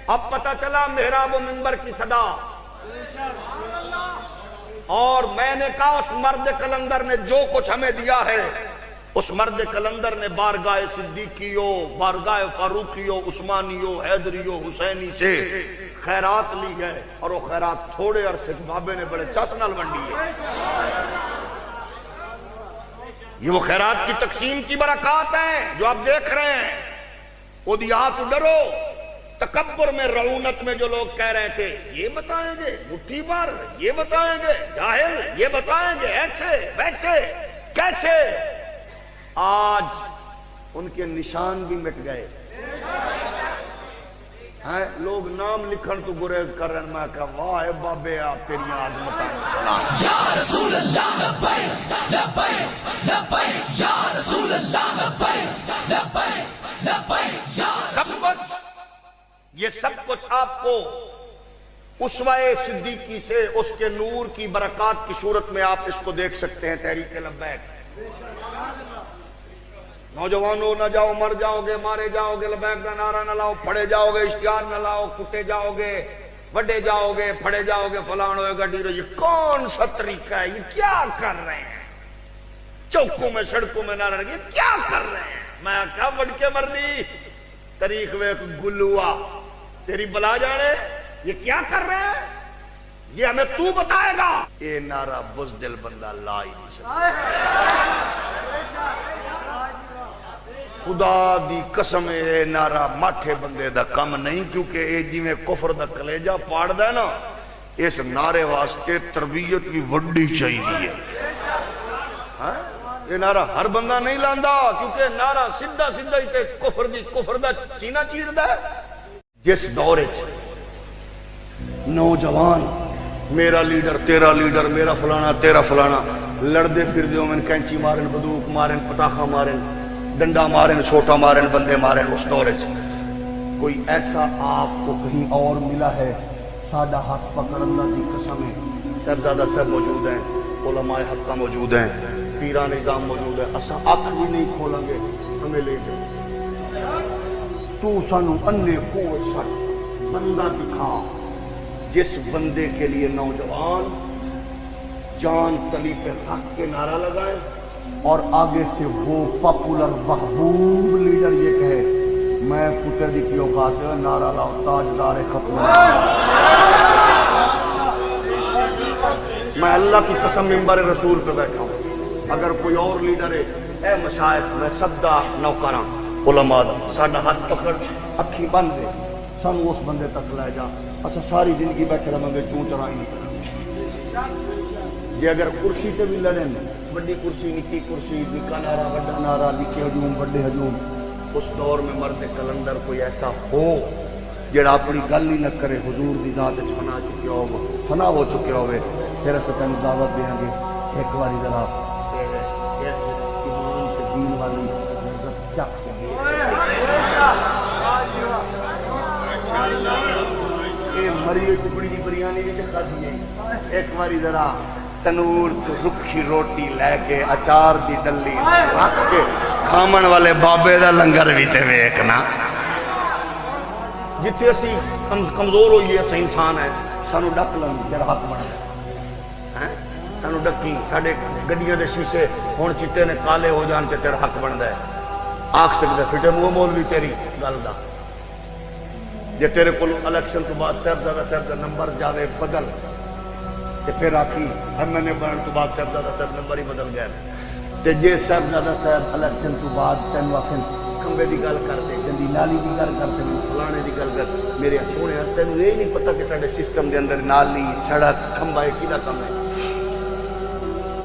اب پتہ چلا محراب و منبر کی صدا، اور میں نے کہا اس مرد کلندر نے جو کچھ ہمیں دیا ہے، اس مرد کلندر نے بارگاہ صدیقیو، بارگاہ فاروقیو، عثمانیو، حیدریو، حسینی سے خیرات لی ہے، اور وہ خیرات تھوڑے عرصے بابے نے بڑے چس نال ونڈی ہے۔ یہ وہ خیرات کی تقسیم کی برکات ہیں جو آپ دیکھ رہے ہیں۔ وہ دیا تو ڈرو۔ تکبر میں، رعونت میں جو لوگ کہہ رہے تھے یہ بتائیں گے مٹھی بھر، یہ بتائیں گے جاہل، یہ بتائیں گے ایسے ویسے کیسے، آج ان کے نشان بھی مٹ گئے ہیں۔ لوگ نام لکھن تو گریز کر رہے ہیں۔ میں کہا واہ بابے آپ تیری عظمتاں سلام یا رسول اللہ لبیک لبیک لبیک، یا رسول اللہ لبیک لبیک لبیک، یا سب کچھ، یہ سب کچھ آپ کو اسوہ صدیقی سے، اس کے نور کی برکات کی صورت میں آپ اس کو دیکھ سکتے ہیں۔ تحریک لبیک، نوجوانوں نہ جاؤ مر جاؤ گے، مارے جاؤ گے، لبیک کا نعرہ نہ لاؤ پھڑے جاؤ گے، اشتہار نہ لاؤ کٹے جاؤ گے، وڈے جاؤ گے، پھڑے جاؤ گے، فلان ہوئے گا ڈیرو۔ یہ کون سا طریقہ ہے؟ یہ کیا کر رہے ہیں؟ چوکوں میں سڑکوں میں نعرہ یہ کیا کر رہے ہیں؟ میں کہا وڈ کے مرنی تاریخ ویک گلوا تیری بلا جانے، یہ کیا کر رہے ہیں؟ یہ ہمیں تو بتائے گا۔ یہ نعرہ بزدل بندہ لا ہی نہیں سکتا۔ خدا دی قسم اے نعرہ ماٹھے بندے دا کم نہیں، کیونکہ اے جی میں کفر دا کلیجہ پاڑ دا نا، اس نعرے واسطے تربیت بھی وڈی چاہیے۔ یہ نعرہ ہر بندہ نہیں لاندا، کیونکہ نعرہ سدھا سدھا ہی تے کفر دا سینہ چیر دا ہے۔ جس دورے نوجوان میرا لیڈر تیرا لیڈر، میرا فلانا تیرا فلانا، لڑدے پھر دیو میں کینچی مارن، بندوق مارن، پٹاخہ مارن، ڈنڈا مارن، چھوٹا مارن، بندے مارن۔ اس دورے کوئی ایسا آپ کو کہیں اور ملا ہے؟ سادہ ہاتھ پکڑ اللہ کی قسم ہے، صاحبزادہ صاحب موجود ہیں، علماء حقہ موجود ہیں، پیران نظام موجود ہے، اساں آنکھ بھی نہیں کھولیں گے، ہمیں لے جائیں۔ تو سانو انے قوت سر بندہ دکھا، جس بندے کے لیے نوجوان جان تلی پہ حق کے نعرہ لگائے اور آگے سے وہ پاپولر محبوب لیڈر یہ کہے میں پتر دی کیوں کھاتے نعرہ لاؤ تاجدار ختم۔ میں اللہ کی قسم ممبر رسول پہ بیٹھا ہوں، اگر کوئی اور لیڈر ہے، اے مشائخ میں سدا نوکراں علماء دا ساڈا ہاتھ پکڑ اکھی بند دے، سانو اس بندے تک لے جا، اسا ساری زندگی بیٹھے رہاں گے چوں چرائی نہیں کریں۔ جی اگر کرسی تے بھی لڑیں، بڑی کرسی نکی کرسی، نکا نعرہ بڑا نعرہ، نکے ہجوم بڑے ہجوم، اس دور میں مرد کلندر کوئی ایسا ہو جڑا اپنی گل ہی نہ کرے، حضور دی ذات وچ فنا چکے ہو، فنا ہو چکے ہوئے، پھر اسا تینوں دعوت دیاں گے ایک باری ذرا اس ایمان تے دین والی نظر چک کے یہ مری ٹکڑی دی بریانی بھی تے کھادی ہے، ایک باری ذرا تنور تو رکھی روٹی لے کے اچار دی ڈلی رکھ کے کھامن والے بابے دا لنگر بھی تے ویکھنا۔ جتنے اسی کمزور ہوئیے اسی انسان ہیں، سانو ڈک لن جڑا حق بندا ہے، سانو ڈکی، ساڈے گڈیاں دے شیشے ہن چٹے نے کالے ہو جان تے تیرا حق بندا ہے۔ آکھ سکدا پھٹے منہ مولوی تیری گل دا، جے تیرے کول الیکشن تو بعد صاحبزادہ صاحب دا نمبر جاوے بدل تے پھر آکھی ایم این اے بنن تو بعد صاحبزادہ صاحب نمبر ہی بدل گئے، تے جے صاحبزادہ صاحب الیکشن تو بعد تینوں آکھن کھمبے دی گل کرتے، گندی نالی دی گل کرتے، فلانے دی گل کر، میرے سونے تینوں یہ نہیں پتہ کہ ساڈے سسٹم دے اندر نالی سڑک کھمبا کیدا کم ہے؟